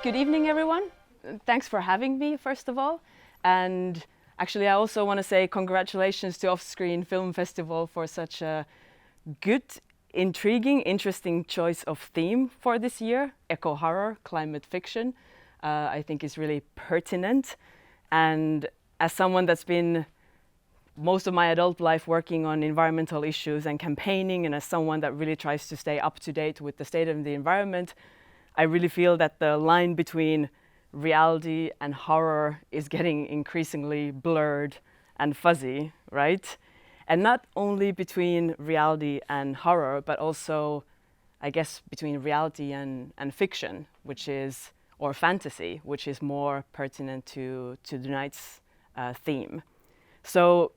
Good evening, everyone. Thanks for having me, first of all. And actually, I also want to say congratulations to Offscreen Film Festival for such a good, intriguing, interesting choice of theme for this year. Eco-horror, climate fiction, I think is really pertinent. And as someone that's been most of my adult life working on environmental issues and campaigning, and as someone that really tries to stay up to date with the state of the environment, I really feel that the line between reality and horror is getting increasingly blurred and fuzzy, right? And not only between reality and horror, but also, I guess, between reality and fiction, which is, or fantasy, which is more pertinent to tonight's theme. So,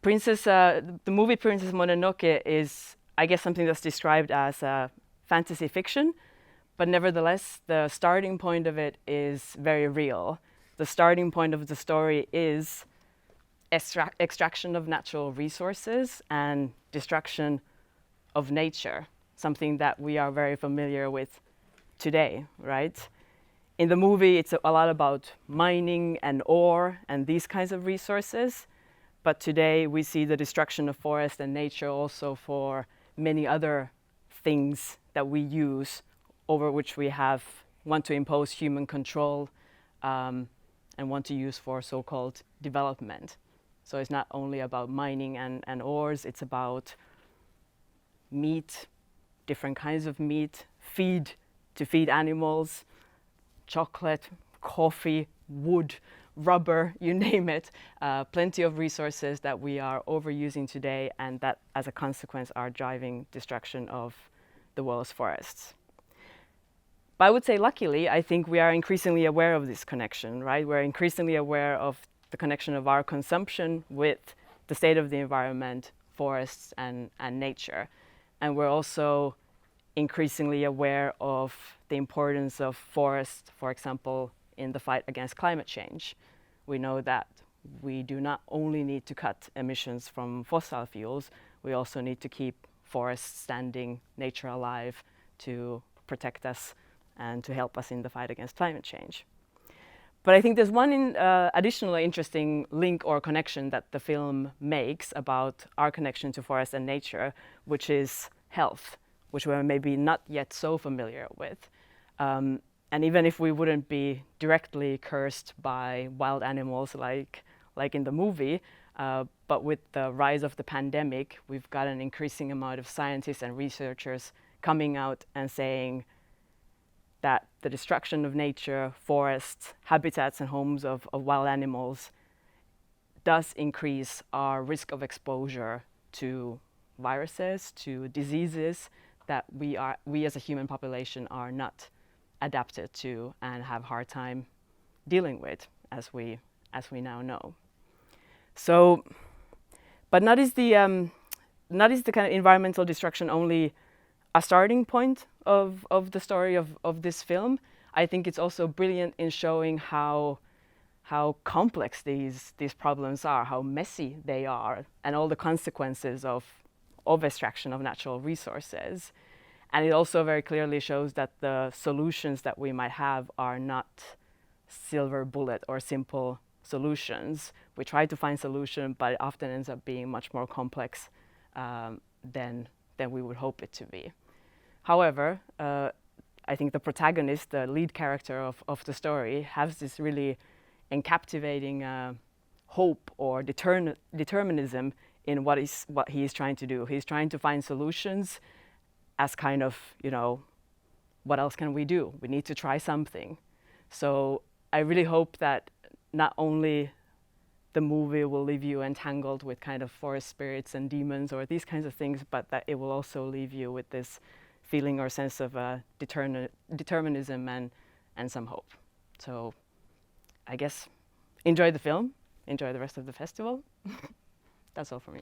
the movie Princess Mononoke is, I guess, something that's described as fantasy fiction, but nevertheless, the starting point of it is very real. The starting point of the story is extraction of natural resources and destruction of nature, something that we are very familiar with today, right? In the movie, it's a lot about mining and ore and these kinds of resources, but today we see the destruction of forest and nature also for many other things that we use over which we want to impose human control and want to use for so-called development. So it's not only about mining and ores, it's about meat, different kinds of meat, to feed animals, chocolate, coffee, wood, rubber, you name it, plenty of resources that we are overusing today and that as a consequence are driving destruction of the world's forests. But I would say luckily, I think we are increasingly aware of this connection, right? We're increasingly aware of the connection of our consumption with the state of the environment, forests and nature. And we're also increasingly aware of the importance of forests, for example, in the fight against climate change. We know that we do not only need to cut emissions from fossil fuels, we also need to keep forests standing, nature alive, to protect us and to help us in the fight against climate change. But I think there's one additional interesting link or connection that the film makes about our connection to forest and nature, which is health, which we're maybe not yet so familiar with. And even if we wouldn't be directly cursed by wild animals like in the movie, but with the rise of the pandemic, we've got an increasing amount of scientists and researchers coming out and saying that the destruction of nature, forests, habitats and homes of wild animals does increase our risk of exposure to viruses, to diseases that we as a human population are not adapted to and have a hard time dealing with, as we now know. So, but not is the kind of environmental destruction only a starting point of the story of this film. I think it's also brilliant in showing how complex these problems are, how messy they are, and all the consequences of extraction of natural resources. And it also very clearly shows that the solutions that we might have are not silver bullet or simple solutions. We try to find solutions, but it often ends up being much more complex than we would hope it to be. However, I think the protagonist, the lead character of the story, has this really captivating hope or determinism in what he is trying to do. He's trying to find solutions as kind of, what else can we do? We need to try something. So I really hope that not only the movie will leave you entangled with kind of forest spirits and demons or these kinds of things, but that it will also leave you with this feeling or sense of determinism and some hope. So I guess enjoy the film, enjoy the rest of the festival. That's all for me.